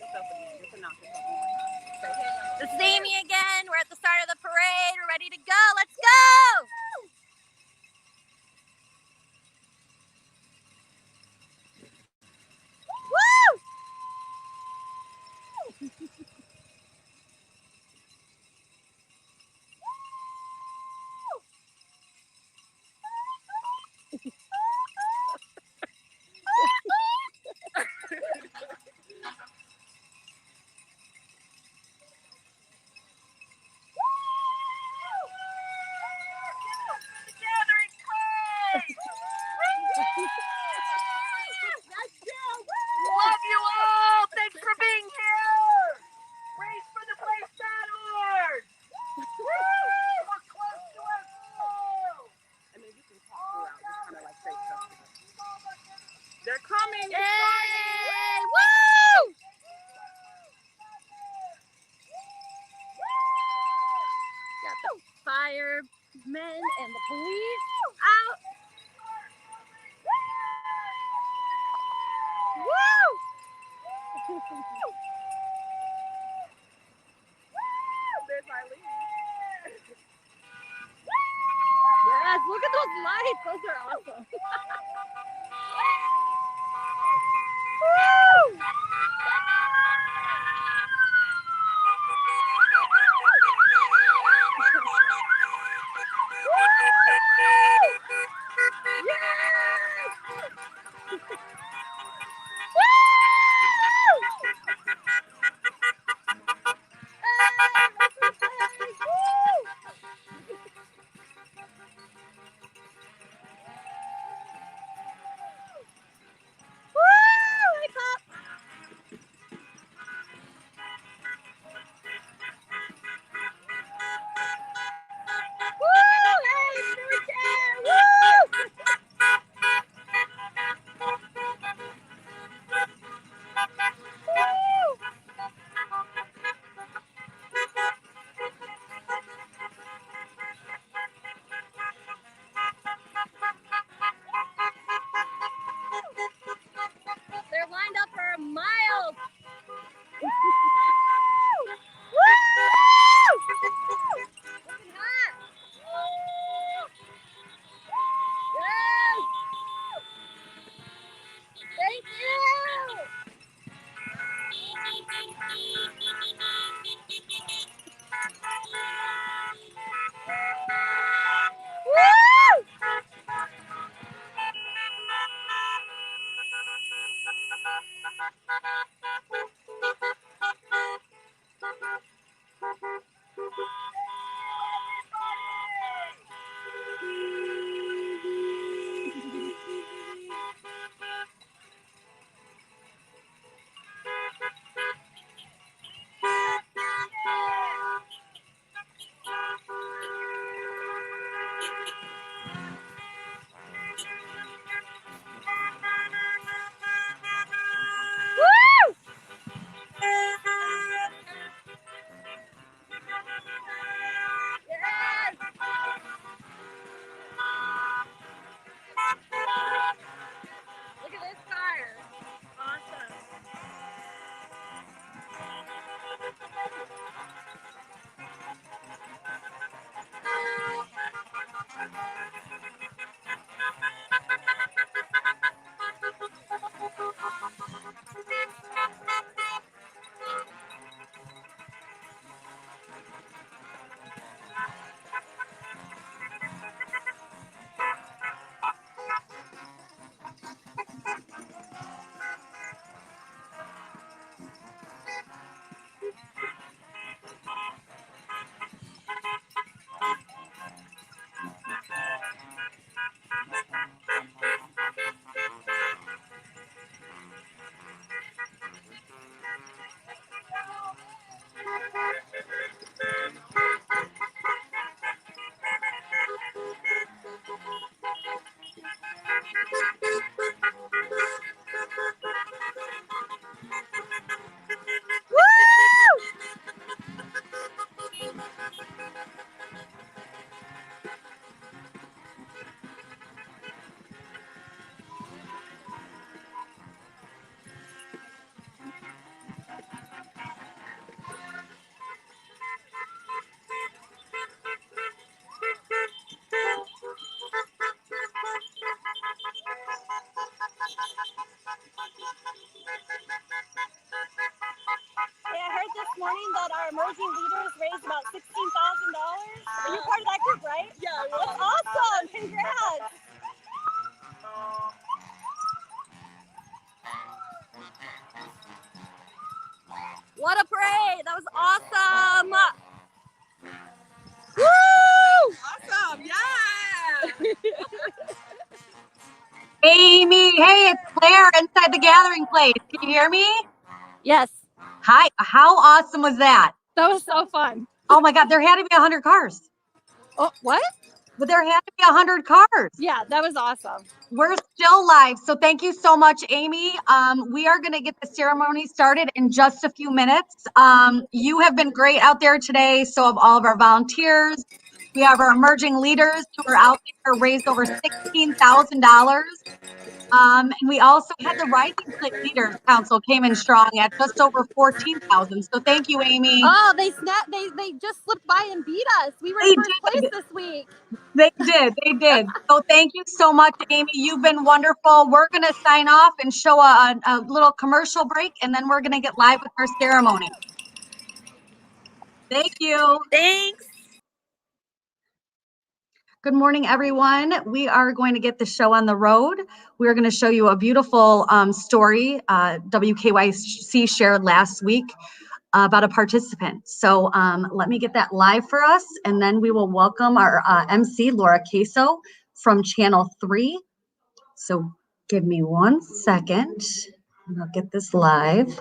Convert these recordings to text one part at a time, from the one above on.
This is Amy again. We're at the start of the parade. We're ready to go. Let's go! Woo! Love you all! Thanks for being here! RaceForThePlace.org! We're close to our goal! I mean, you can talk throughout, just kind of like say stuff. They're coming! Yay! Woo! Got the firemen and the police out. Woo! There's Eileen. Yes, look at those lights. Those are awesome. Woo! They're lined up for miles. Looking hot. Yes. Thank you. Woo! Hey, I heard this morning that our emerging leaders raised about $16,000. Are you part of that group, right? Yeah, That's awesome. Congrats. What a parade. That was awesome. Woo! Awesome. Yeah. Amy, hey, it's Claire inside the gathering place. Can you hear me? Yes. Hi, how awesome was that? That was so fun. Oh my God, there had to be 100 cars. Oh, what? But there had to be 100 cars. Yeah, that was awesome. We're still live, so thank you so much, Amy. We are going to get the ceremony started in just a few minutes. You have been great out there today, so have all of our volunteers. We have our emerging leaders who are out there, raised over $16,000. And we also had the Rising Leaders Council came in strong at just over 14,000. So thank you, Amy. Oh, they just slipped by and beat us. We were in first place this week. They did. So thank you so much, Amy. You've been wonderful. We're going to sign off and show a little commercial break, and then we're going to get live with our ceremony. Thank you. Thanks. Good morning, everyone. We are going to get the show on the road. We're going to show you a beautiful story WKYC shared last week about a participant. So let me get that live for us, and then we will welcome our MC, Laura Caso from Channel 3. So give me 1 second, and I'll get this live.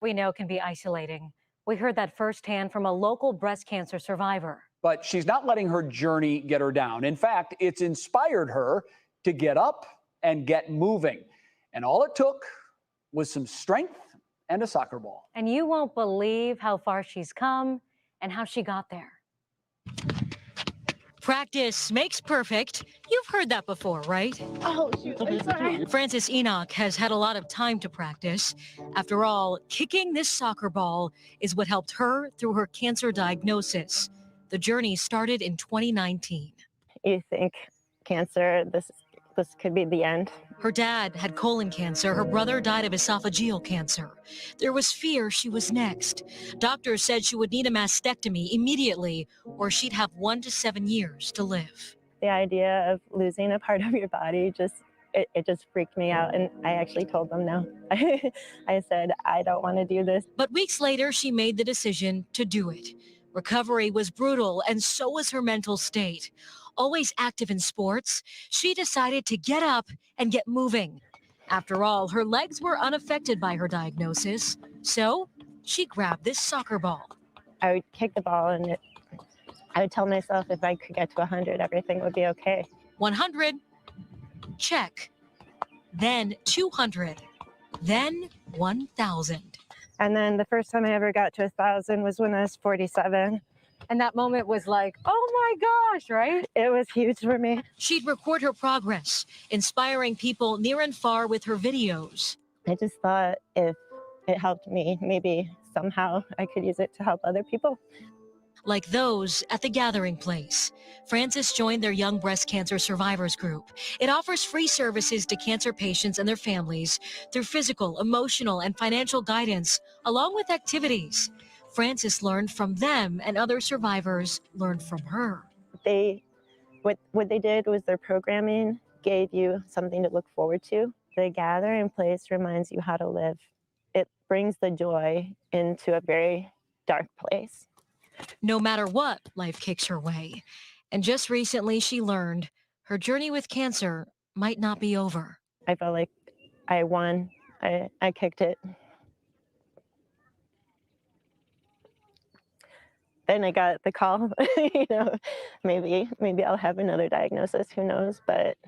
We know can be isolating. We heard that firsthand from a local breast cancer survivor. But she's not letting her journey get her down. In fact, it's inspired her to get up and get moving. And all it took was some strength and a soccer ball. And you won't believe how far she's come and how she got there. Practice makes perfect. You've heard that before, right? Oh, shoot. I'm sorry. Frances Enoch has had a lot of time to practice. After all, kicking this soccer ball is what helped her through her cancer diagnosis. The journey started in 2019. You think cancer, this this could be the end. Her dad had colon cancer. Her brother died of esophageal cancer. There was fear she was next. Doctors said she would need a mastectomy immediately, or she'd have 1 to 7 years to live. The idea of losing a part of your body it just freaked me out, and I actually told them no. I said, I don't want to do this. But weeks later, she made the decision to do it. Recovery was brutal, and so was her mental state. Always active in sports, she decided to get up and get moving. After all, her legs were unaffected by her diagnosis, so she grabbed this soccer ball. I would kick the ball, and I would tell myself if I could get to 100, everything would be okay. 100, check. Then 200, then 1,000. And then the first time I ever got to 1,000 was when I was 47. And that moment was like, oh my gosh, right? It was huge for me. She'd record her progress, inspiring people near and far with her videos. I just thought if it helped me, maybe somehow I could use it to help other people. Like those at the Gathering Place. Frances joined their Young Breast Cancer Survivors group. It offers free services to cancer patients and their families through physical, emotional, and financial guidance, along with activities. Frances learned from them, and other survivors learned from her. What they did was their programming gave you something to look forward to. The Gathering Place reminds you how to live. It brings the joy into a very dark place. No matter what life kicks her way. And just recently, she learned her journey with cancer might not be over. I felt like I won. I kicked it. Then I got the call, maybe I'll have another diagnosis, who knows, but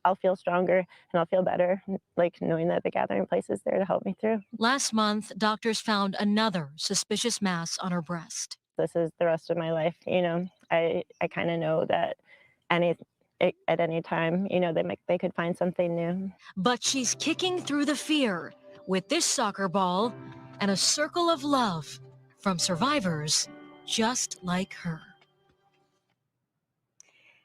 I'll feel stronger and I'll feel better, like knowing that the Gathering Place is there to help me through. Last month, doctors found another suspicious mass on her breast. This is the rest of my life, I kind of know that at any time, they could find something new. But she's kicking through the fear with this soccer ball and a circle of love from survivors just like her.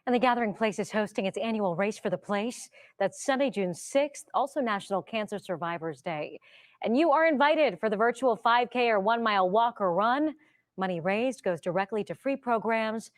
And the Gathering Place is hosting its annual Race for the Place. That's Sunday, June 6th, also National Cancer Survivors Day. And you are invited for the virtual 5K or 1 mile walk or run. Money raised goes directly to free programs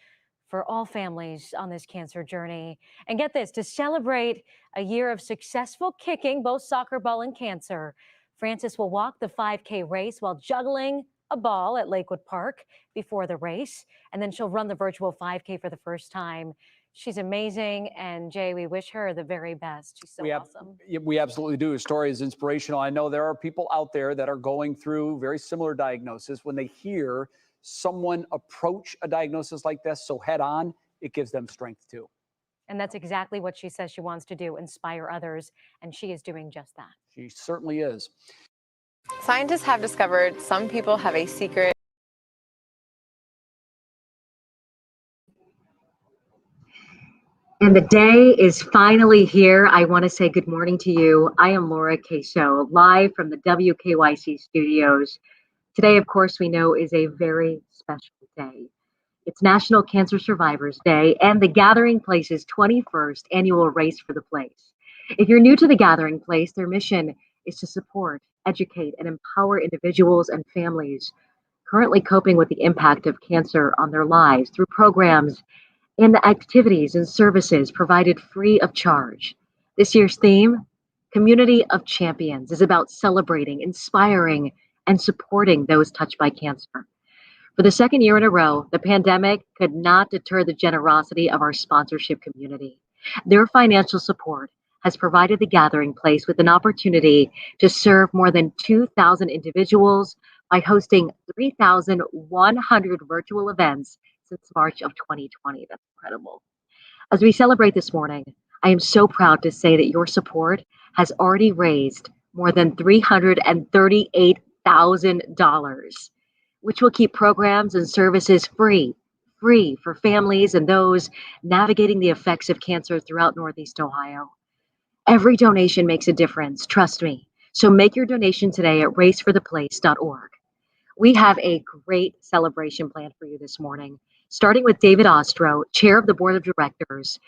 for all families on this cancer journey. And get this, to celebrate a year of successful kicking, both soccer ball and cancer, Frances will walk the 5K race while juggling a ball at Lakewood Park before the race, and then she'll run the virtual 5K for the first time. She's amazing, and Jay, we wish her the very best. She's so awesome. We absolutely do. Her story is inspirational. I know there are people out there that are going through very similar diagnosis. When they hear someone approach a diagnosis like this so head on, it gives them strength too. And that's exactly what she says she wants to do, inspire others, and she is doing just that. She certainly is. Scientists have discovered some people have a secret. And the day is finally here. I want to say good morning to you. I am Laura Caso, live from the WKYC studios. Today, of course, we know is a very special day. It's National Cancer Survivors Day and the Gathering Place's 21st annual Race for the Place. If you're new to the Gathering Place, their mission is to support, educate, and empower individuals and families currently coping with the impact of cancer on their lives through programs and the activities and services provided free of charge. This year's theme, Community of Champions, is about celebrating, inspiring, and supporting those touched by cancer. For the second year in a row, the pandemic could not deter the generosity of our sponsorship community. Their financial support has provided the Gathering Place with an opportunity to serve more than 2,000 individuals by hosting 3,100 virtual events since March of 2020. That's incredible. As we celebrate this morning, I am so proud to say that your support has already raised more than $338,000, which will keep programs and services free for families and those navigating the effects of cancer throughout Northeast Ohio. Every donation makes a difference, trust me. So make your donation today at racefortheplace.org. We have a great celebration planned for you this morning, starting with David Ostro, chair of the board of directors.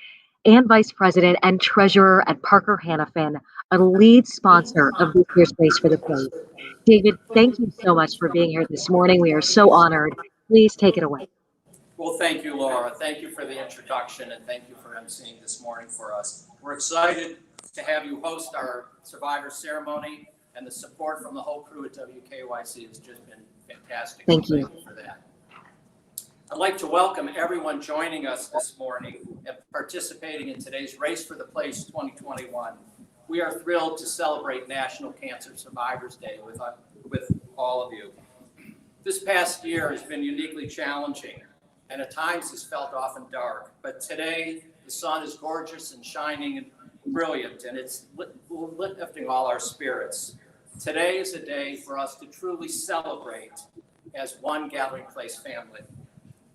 and Vice President and Treasurer at Parker Hannifin, a lead sponsor of this year's Race for the Place. David, thank you so much for being here this morning. We are so honored. Please take it away. Well, thank you, Laura. Thank you for the introduction, and thank you for emceeing this morning for us. We're excited to have you host our Survivor ceremony, and the support from the whole crew at WKYC has just been fantastic. Thank you. Thank you for that. I'd like to welcome everyone joining us this morning and participating in today's Race for the Place 2021. We are thrilled to celebrate National Cancer Survivors Day with all of you. This past year has been uniquely challenging, and at times has felt often dark, but today the sun is gorgeous and shining and brilliant, and it's lifting all our spirits. Today is a day for us to truly celebrate as one Gathering Place family.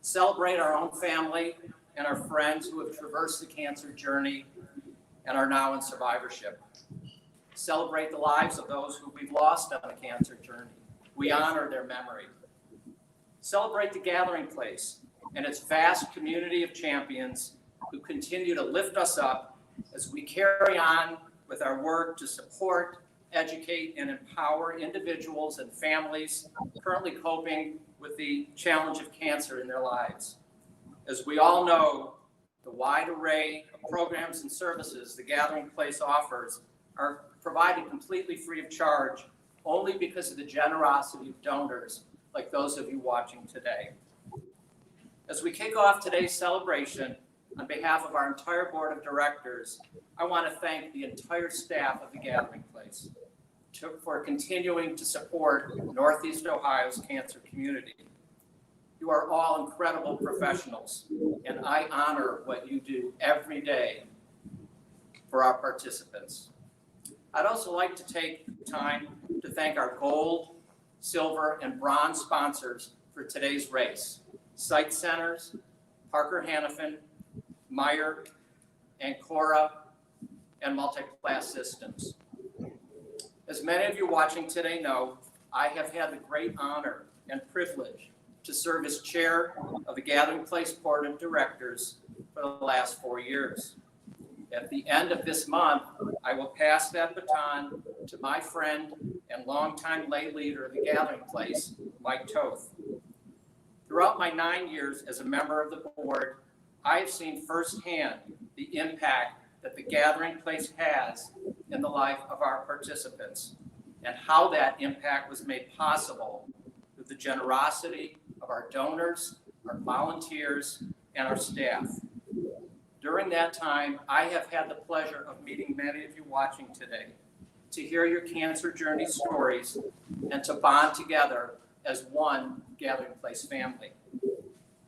Celebrate our own family and our friends who have traversed the cancer journey and are now in survivorship. Celebrate the lives of those who we've lost on the cancer journey. We honor their memory. Celebrate the Gathering Place and its vast community of champions who continue to lift us up as we carry on with our work to support, educate, and empower individuals and families currently coping with the challenge of cancer in their lives. As we all know, the wide array of programs and services the Gathering Place offers are provided completely free of charge only because of the generosity of donors like those of you watching today. As we kick off today's celebration, on behalf of our entire board of directors, I want to thank the entire staff of the Gathering Place for continuing to support Northeast Ohio's cancer community. You are all incredible professionals, and I honor what you do every day for our participants. I'd also like to take time to thank our gold, silver, and bronze sponsors for today's race: Site Centers, Parker Hannifin, Meyer, Ancora, and Multiclass Systems. As many of you watching today know, I have had the great honor and privilege to serve as chair of the Gathering Place Board of Directors for the last 4 years. At the end of this month, I will pass that baton to my friend and longtime lay leader of the Gathering Place, Mike Toth. Throughout my 9 years as a member of the board, I have seen firsthand the impact that the Gathering Place has in the life of our participants and how that impact was made possible through the generosity of our donors, our volunteers, and our staff. During that time, I have had the pleasure of meeting many of you watching today, to hear your cancer journey stories, and to bond together as one Gathering Place family.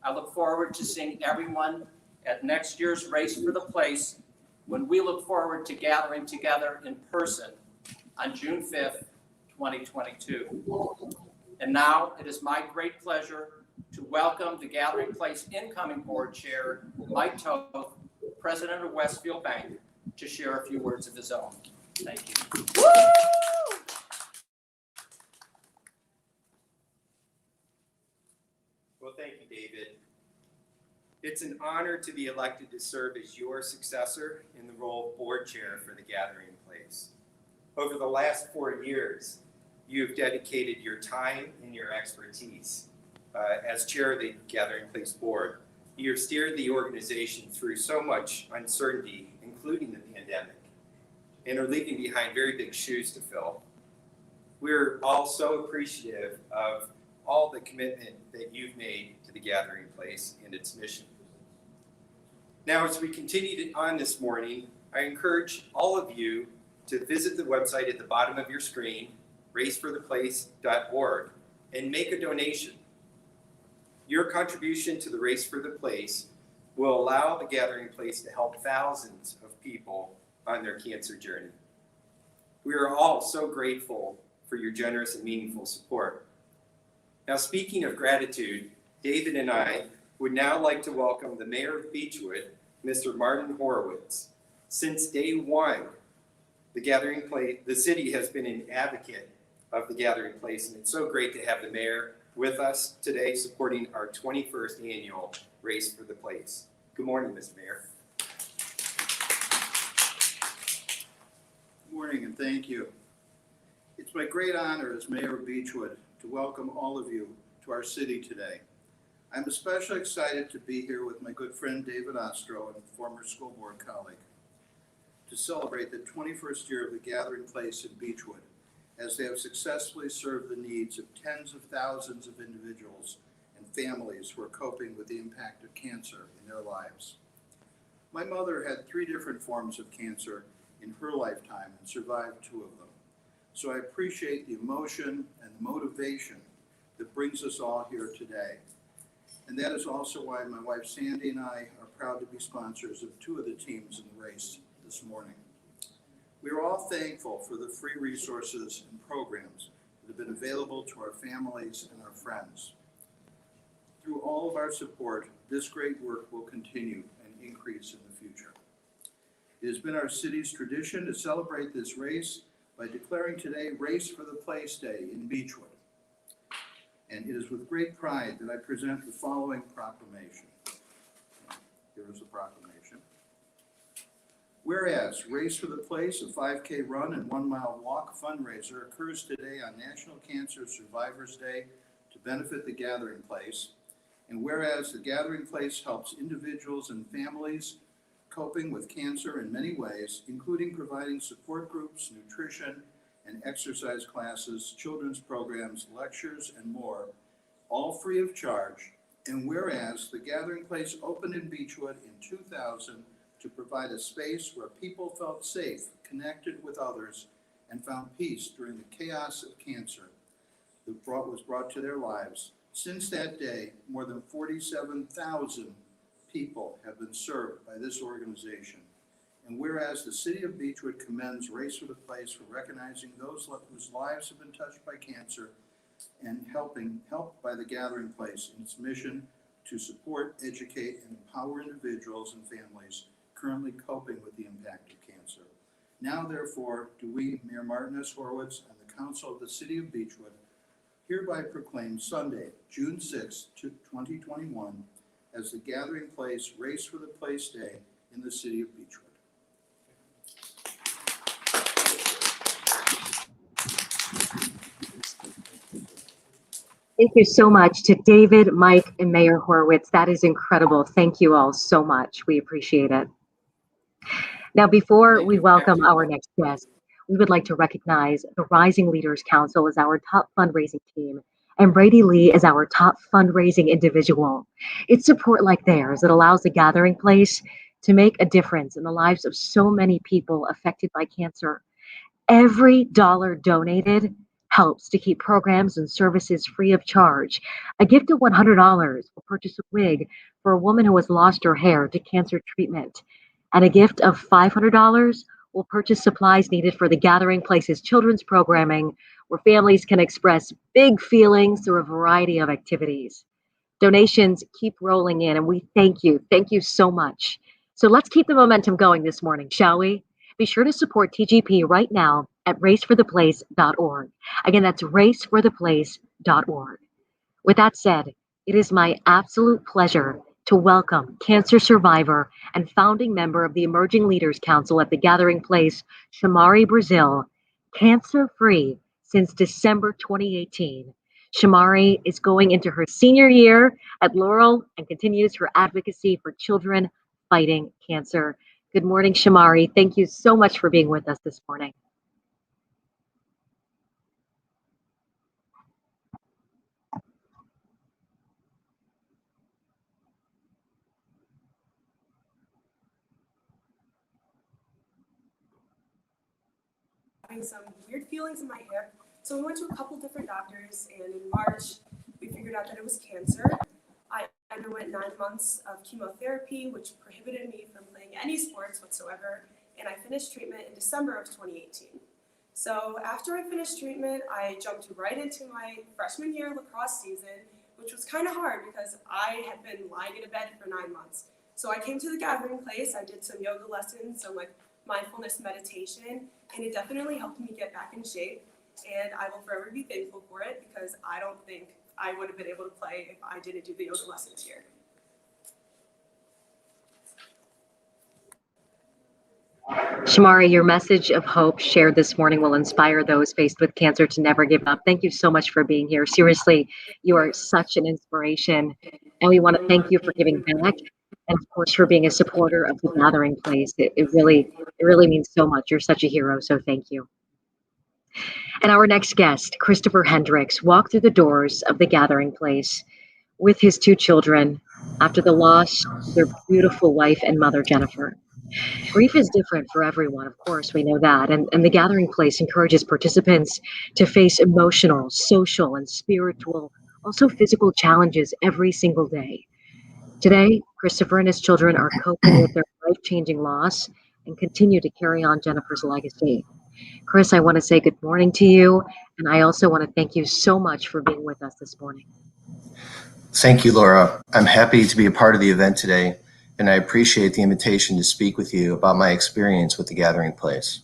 I look forward to seeing everyone at next year's Race for the Place, when we look forward to gathering together in person on June 5th, 2022. And now it is my great pleasure to welcome the Gathering Place incoming board chair, Mike Toth, president of Westfield Bank, to share a few words of his own. Thank you. Woo! Well, thank you, David. It's an honor to be elected to serve as your successor in the role of board chair for the Gathering Place. Over the last 4 years, you've dedicated your time and your expertise as chair of the Gathering Place board. You've steered the organization through so much uncertainty, including the pandemic, and are leaving behind very big shoes to fill. We're all so appreciative of all the commitment that you've made to the Gathering Place and its mission. Now, as we continue on this morning, I encourage all of you to visit the website at the bottom of your screen, racefortheplace.org, and make a donation. Your contribution to the Race for the Place will allow the Gathering Place to help thousands of people on their cancer journey. We are all so grateful for your generous and meaningful support. Now, speaking of gratitude, David and I would now like to welcome the mayor of Beachwood, Mr. Martin Horwitz. Since day one, the city has been an advocate of the Gathering Place, and it's so great to have the mayor with us today supporting our 21st annual Race for the Place. Good morning, Mr. Mayor. morning and thank you. It's my great honor as Mayor of Beachwood to welcome all of you to our city today. I'm especially excited to be here with my good friend David Ostro and former school board colleague to celebrate the 21st year of the Gathering Place in Beachwood, as they have successfully served the needs of tens of thousands of individuals and families who are coping with the impact of cancer in their lives. My mother had 3 different forms of cancer in her lifetime and survived 2 of them. So I appreciate the emotion and the motivation that brings us all here today. And that is also why my wife Sandy and I are proud to be sponsors of 2 of the teams in the race this morning. We are all thankful for the free resources and programs that have been available to our families and our friends. Through all of our support, this great work will continue and increase in the future. It has been our city's tradition to celebrate this race by declaring today Race for the Place Day in Beachwood. And it is with great pride that I present the following proclamation. Here is the proclamation. Whereas Race for the Place, a 5K run and 1-mile walk fundraiser occurs today on National Cancer Survivors Day to benefit the Gathering Place, and whereas the Gathering Place helps individuals and families coping with cancer in many ways, including providing support groups, nutrition, and exercise classes, children's programs, lectures, and more, all free of charge, and whereas the Gathering Place opened in Beachwood in 2000 to provide a space where people felt safe, connected with others, and found peace during the chaos of cancer that was brought to their lives. Since that day, more than 47,000 people have been served by this organization. And whereas the City of Beachwood commends Race for the Place for recognizing those whose lives have been touched by cancer and helped by the Gathering Place in its mission to support, educate, and empower individuals and families currently coping with the impact of cancer. Now, therefore, do we, Mayor Martin S. Horwitz, and the Council of the City of Beachwood, hereby proclaim Sunday, June 6, 2021, as the Gathering Place Race for the Place Day in the City of Beachwood. Thank you so much to David, Mike, and Mayor Horwitz. That is incredible. Thank you all so much. We appreciate it. Now, before we welcome our next guest, we would like to recognize the Rising Leaders Council as our top fundraising team, and Brady Lee as our top fundraising individual. It's support like theirs that allows the Gathering Place to make a difference in the lives of so many people affected by cancer. Every dollar donated helps to keep programs and services free of charge. A gift of $100 will purchase a wig for a woman who has lost her hair to cancer treatment. And a gift of $500 will purchase supplies needed for the Gathering Place's children's programming, where families can express big feelings through a variety of activities. Donations keep rolling in, and we thank you. Thank you so much. So let's keep the momentum going this morning, shall we? Be sure to support TGP right now at racefortheplace.org. Again, that's racefortheplace.org. With that said, it is my absolute pleasure to welcome cancer survivor and founding member of the Emerging Leaders Council at the Gathering Place, Shamari Brazile, cancer-free since December 2018. Shamari is going into her senior year at Laurel and continues her advocacy for children fighting cancer. Good morning, Shamari. Thank you so much for being with us this morning. Having some weird feelings in my hip. So we went to a couple different doctors, and in March, we figured out that it was cancer. I underwent 9 months of chemotherapy, which prohibited me from playing any sports whatsoever, and I finished treatment in December of 2018. So after I finished treatment, I jumped right into my freshman year lacrosse season, which was kind of hard because I had been lying in a bed for 9 months. So I came to the Gathering Place, I did some yoga lessons, some mindfulness meditation, and it definitely helped me get back in shape. And I will forever be thankful for it because I don't think I would have been able to play if I didn't do the yoga lessons here. Shamari, your message of hope shared this morning will inspire those faced with cancer to never give up. Thank you so much for being here. Seriously, you are such an inspiration. And we want to thank you for giving back and of course for being a supporter of the Gathering Place. It really means so much. You're such a hero, so thank you. And our next guest, Christopher Hendryx, walked through the doors of the Gathering Place with his two children after the loss of their beautiful wife and mother, Jennifer. Grief is different for everyone, of course, we know that. And the Gathering Place encourages participants to face emotional, social, and spiritual, also physical challenges every single day. Today, Christopher and his children are coping with their life-changing loss and continue to carry on Jennifer's legacy. Chris, I want to say good morning to you, and I also want to thank you so much for being with us this morning. Thank you, Laura. I'm happy to be a part of the event today, and I appreciate the invitation to speak with you about my experience with the Gathering Place.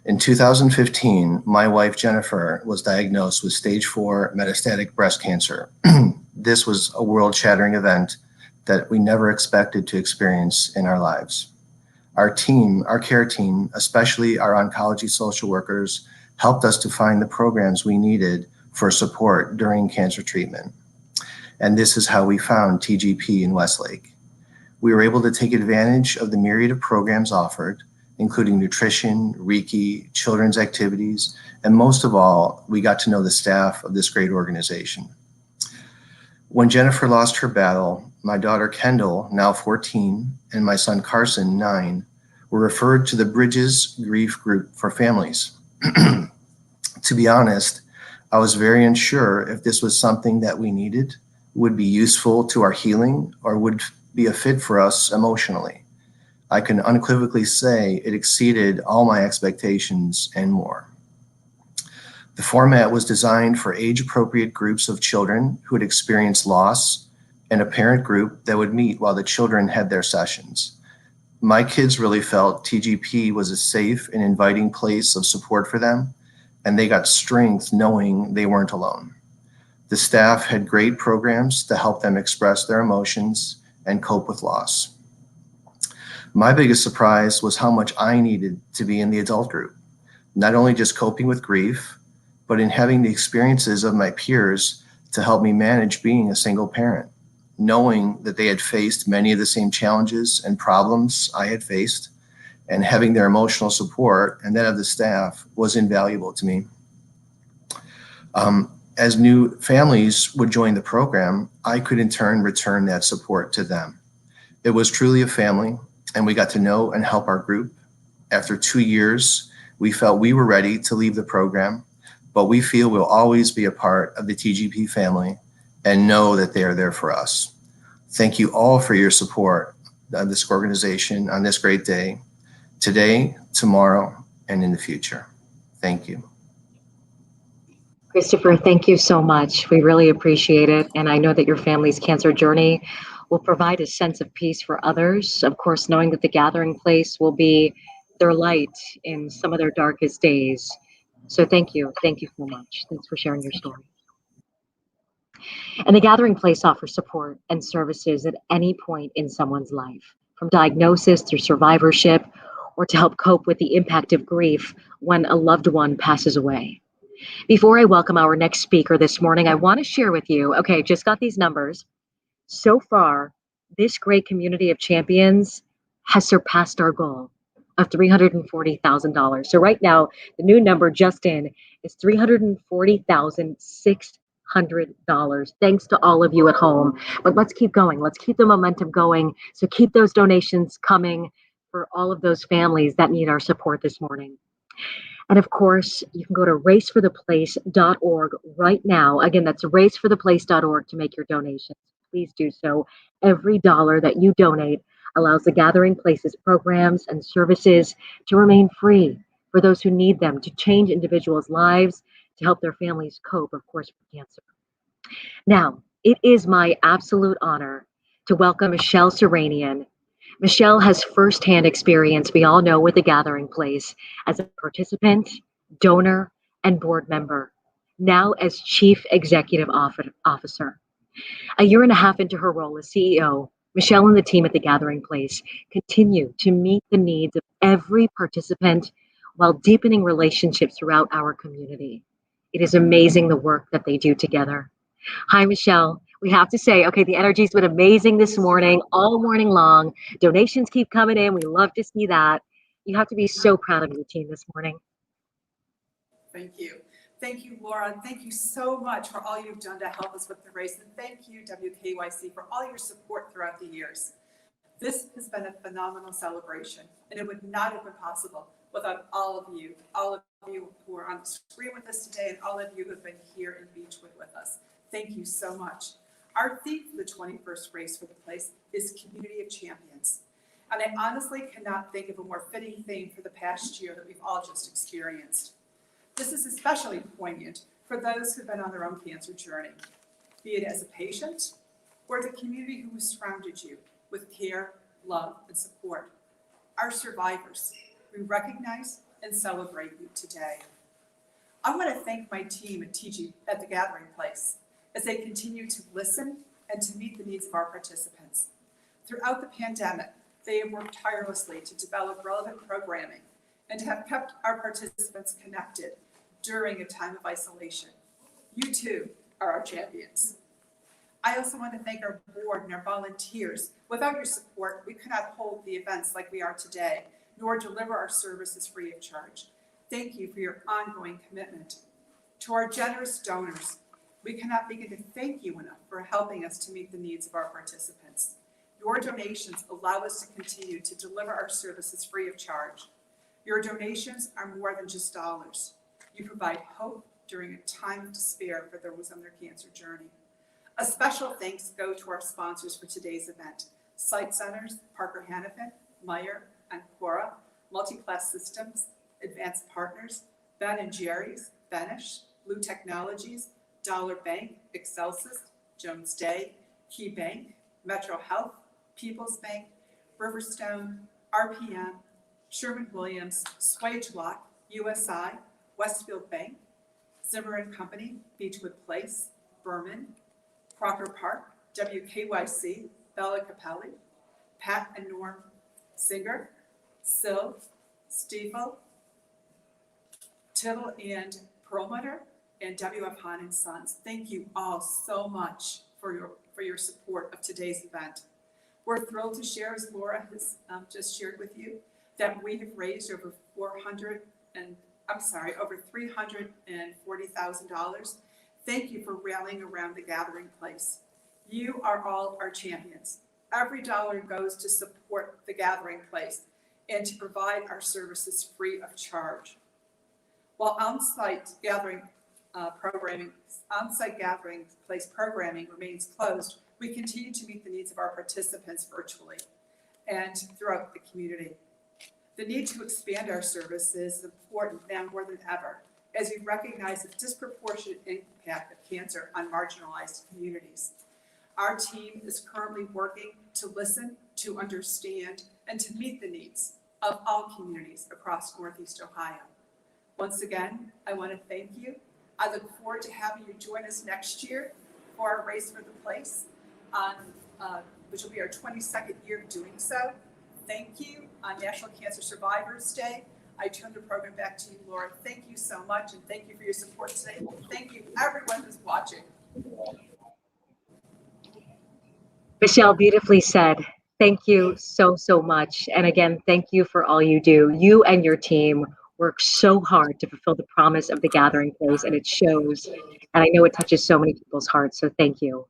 In 2015, my wife Jennifer was diagnosed with stage 4 metastatic breast cancer. This was a world-shattering event that we never expected to experience in our lives. Our care team, especially our oncology social workers, helped us to find the programs we needed for support during cancer treatment. And this is how we found TGP in Westlake. We were able to take advantage of the myriad of programs offered, including nutrition, Reiki, children's activities, and most of all, we got to know the staff of this great organization. When Jennifer lost her battle, my daughter Kendall, now 14, and my son Carson, 9, were referred to the Bridges Grief Group for Families. To be honest, I was very unsure if this was something that we needed, would be useful to our healing, or would be a fit for us emotionally. I can unequivocally say it exceeded all my expectations and more. The format was designed for age-appropriate groups of children who had experienced loss and a parent group that would meet while the children had their sessions. My kids really felt TGP was a safe and inviting place of support for them, and they got strength knowing they weren't alone. The staff had great programs to help them express their emotions and cope with loss. My biggest surprise was how much I needed to be in the adult group, not only just coping with grief, but in having the experiences of my peers to help me manage being a single parent, knowing that they had faced many of the same challenges and problems I had faced, and having their emotional support and that of the staff was invaluable to me. As new families would join the program, I could in turn return that support to them. It was truly a family, and we got to know and help our group. After 2 years, we felt we were ready to leave the program, but we feel we'll always be a part of the TGP family and know that they are there for us. Thank you all for your support of this organization on this great day, today, tomorrow, and in the future. Thank you. Christopher, thank you so much. We really appreciate it. And I know that your family's cancer journey will provide a sense of peace for others. Of course, knowing that the Gathering Place will be their light in some of their darkest days. So thank you. Thank you so much. Thanks for sharing your story. And the Gathering Place offers support and services at any point in someone's life, from diagnosis through survivorship, or to help cope with the impact of grief when a loved one passes away. Before I welcome our next speaker this morning, I want to share with you, okay, just got these numbers. So far, this great community of champions has surpassed our goal of $340,000. So right now, the new number just in is $340,600. Thanks to all of you at home. But let's keep going. Let's keep the momentum going. So keep those donations coming for all of those families that need our support this morning. And of course, you can go to racefortheplace.org right now. Again, that's racefortheplace.org to make your donations. Please do so. Every dollar that you donate allows the Gathering Place's programs and services to remain free for those who need them, to change individuals' lives, to help their families cope, of course, with cancer. Now, it is my absolute honor to welcome Michele Seyranian. Michele has firsthand experience, we all know, with the Gathering Place as a participant, donor, and board member, now as Chief Executive Officer. A year and a half into her role as CEO, Michele and the team at the Gathering Place continue to meet the needs of every participant while deepening relationships throughout our community. It is amazing the work that they do together. Hi, Michele. We have to say, okay, the energy's been amazing this morning, all morning long. Donations keep coming in. We love to see that. You have to be so proud of your team this morning. Thank you. Thank you, Laura. And thank you so much for all you've done to help us with the race. And thank you, WKYC, for all your support throughout the years. This has been a phenomenal celebration, and it would not have been possible without all of you who are on the screen with us today, and all of you who have been here in Beachwood with us. Thank you so much. Our theme for the 21st Race for the Place is Community of Champions. And I honestly cannot think of a more fitting theme for the past year that we've all just experienced. This is especially poignant for those who've been on their own cancer journey, be it as a patient or the community who has surrounded you with care, love, and support. Our survivors, we recognize and celebrate you today. I want to thank my team at the Gathering Place as they continue to listen and to meet the needs of our participants. Throughout the pandemic, they have worked tirelessly to develop relevant programming and to have kept our participants connected during a time of isolation. You too are our champions. I also want to thank our board and our volunteers. Without your support, we could not hold the events like we are today, nor deliver our services free of charge. Thank you for your ongoing commitment. To our generous donors, we cannot begin to thank you enough for helping us to meet the needs of our participants. Your donations allow us to continue to deliver our services free of charge. Your donations are more than just dollars. You provide hope during a time of despair for those on their cancer journey. A special thanks go to our sponsors for today's event: Site Centers, Parker Hannifin, Meyer, Ancora, Multiclass Systems, Advanced Partners, Ben & Jerry's, Benish, Blue Technologies, Dollar Bank, Excelsis, Jones Day, Key Bank, Metro Health, People's Bank, Riverstone, RPM, Sherwin-Williams, Swage Lock, USI, Westfield Bank, Zimmer & Company, Beachwood Place, Berman, Crocker Park, WKYC, Bella Capelli, Pat and Norm Singer, Sill, Stiefel, Tittle and Perlmutter, and WF Hahn & Sons. Thank you all so much for your support of today's event. We're thrilled to share, as Laura has just shared with you, that we have raised over $340,000. Thank you for rallying around the Gathering Place. You are all our champions. Every dollar goes to support the Gathering Place and to provide our services free of charge. While on-site Gathering Place programming remains closed, we continue to meet the needs of our participants virtually and throughout the community. The need to expand our services is important now more than ever, as we recognize the disproportionate impact of cancer on marginalized communities. Our team is currently working to listen, to understand, and to meet the needs of all communities across Northeast Ohio. Once again, I want to thank you. I look forward to having you join us next year for our Race for the Place, which will be our 22nd year of doing so. Thank you. On National Cancer Survivors Day, I turn the program back to you, Laura. Thank you so much, and thank you for your support today. Thank you, everyone who's watching. Michele, beautifully said. Thank you so, so much. And again, thank you for all you do. You and your team work so hard to fulfill the promise of the Gathering Place, and it shows. And I know it touches so many people's hearts, so thank you.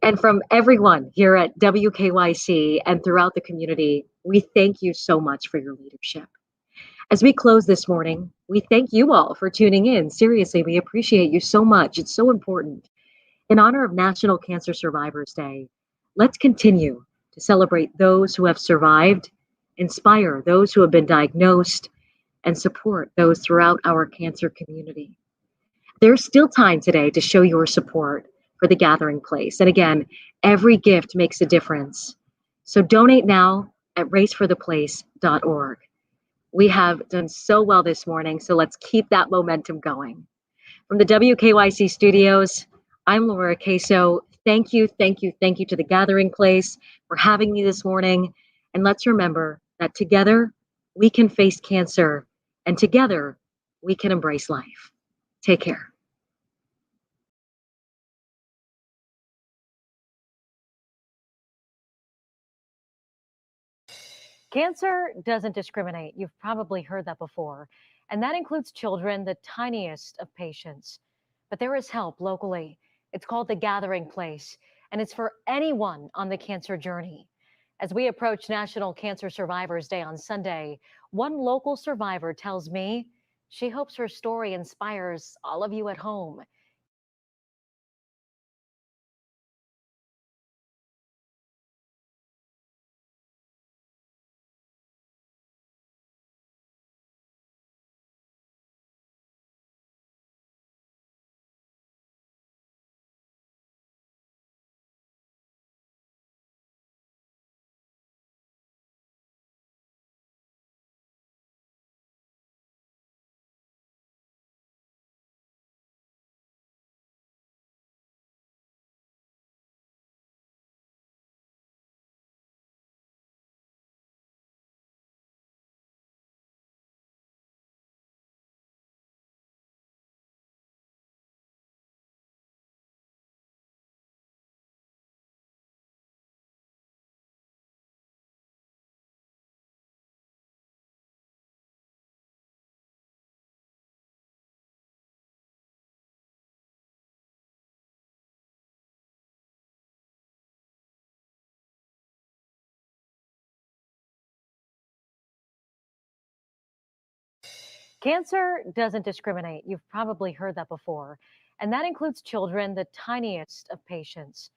And from everyone here at WKYC and throughout the community, we thank you so much for your leadership. As we close this morning, we thank you all for tuning in. Seriously, we appreciate you so much. It's so important. In honor of National Cancer Survivors Day, let's continue to celebrate those who have survived, inspire those who have been diagnosed, and support those throughout our cancer community. There's still time today to show your support for the Gathering Place. And again, every gift makes a difference. So donate now at racefortheplace.org. We have done so well this morning, so let's keep that momentum going. From the WKYC studios, I'm Laura Caso. Thank you, thank you, thank you to the Gathering Place for having me this morning. And let's remember that together we can face cancer, and together we can embrace life. Take care. Cancer doesn't discriminate. You've probably heard that before. And that includes children, the tiniest of patients. But there is help locally. It's called The Gathering Place, and it's for anyone on the cancer journey. As we approach National Cancer Survivors Day on Sunday, one local survivor tells me she hopes her story inspires all of you at home. Cancer doesn't discriminate. You've probably heard that before. And that includes children, the tiniest of patients.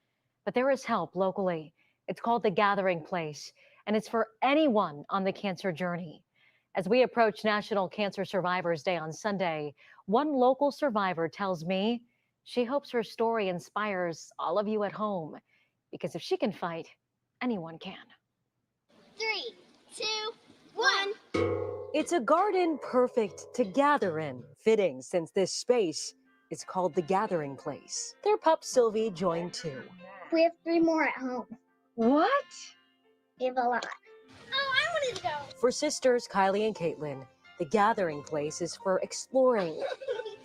But there is help locally. It's called The Gathering Place, and it's for anyone on the cancer journey. As we approach National Cancer Survivors Day on Sunday, one local survivor tells me she hopes her story inspires all of you at home. Because if she can fight, anyone can. 3, 2, 1. It's a garden perfect to gather in, fitting since this space is called The Gathering Place. Their pup Sylvie joined too. We have 3 more at home. What? We have a lot. Oh, I wanted to go. For sisters Kylie and Caitlin, The Gathering Place is for exploring,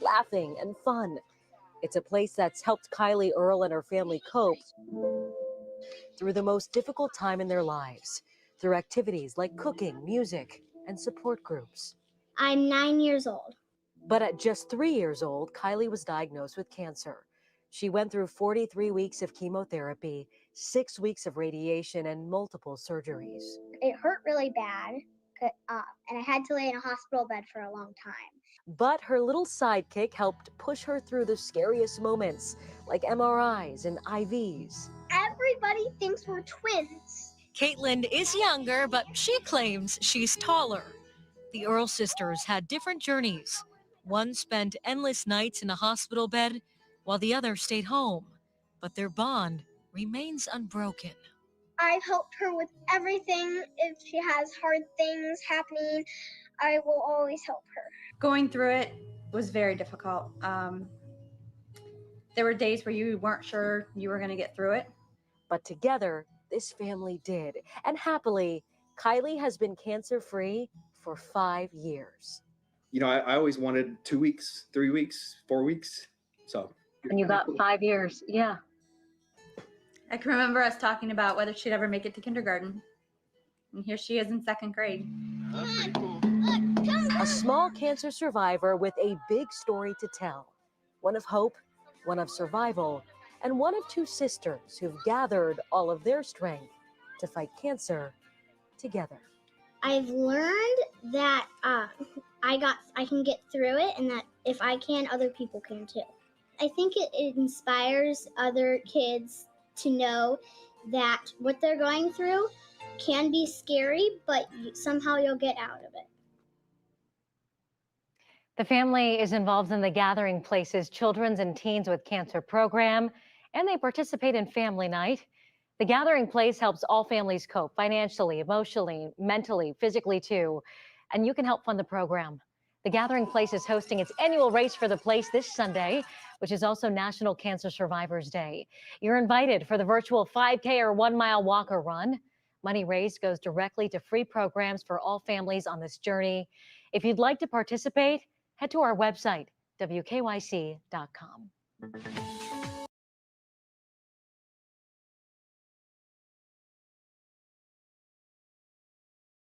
laughing, and fun. It's a place that's helped Kylie Earl and her family cope through the most difficult time in their lives, through activities like cooking, music, and support groups. I'm 9 years old. But at just 3 years old, Kylie was diagnosed with cancer. She went through 43 weeks of chemotherapy, 6 weeks of radiation, and multiple surgeries. It hurt really bad, and I had to lay in a hospital bed for a long time. But her little sidekick helped push her through the scariest moments, like MRIs and IVs. Everybody thinks we're twins. Caitlin is younger, but she claims she's taller. The Earl sisters had different journeys. One spent endless nights in a hospital bed, while the other stayed home. But their bond remains unbroken. I've helped her with everything. If she has hard things happening, I will always help her. Going through it was very difficult. There were days where you weren't sure you were going to get through it. But together, this family did. And happily, Kylie has been cancer-free for 5 years. You know, I always wanted 2 weeks, 3 weeks, 4 weeks. So. And you got 5 years. Yeah. I can remember us talking about whether she'd ever make it to kindergarten. And here she is in 2nd grade. A small cancer survivor with a big story to tell. One of hope, one of survival, and one of 2 sisters who've gathered all of their strength to fight cancer together. I've learned that I can get through it, and that if I can, other people can too. I think it inspires other kids to know that what they're going through can be scary, but somehow you'll get out of it. The family is involved in the Gathering Place's Children's and Teens with Cancer program, and they participate in Family Night. The Gathering Place helps all families cope financially, emotionally, mentally, physically too, and you can help fund the program. The Gathering Place is hosting its annual Race for the Place this Sunday, which is also National Cancer Survivors Day. You're invited for the virtual 5K or 1 mile walk or run. Money raised goes directly to free programs for all families on this journey. If you'd like to participate, head to our website, WKYC.com.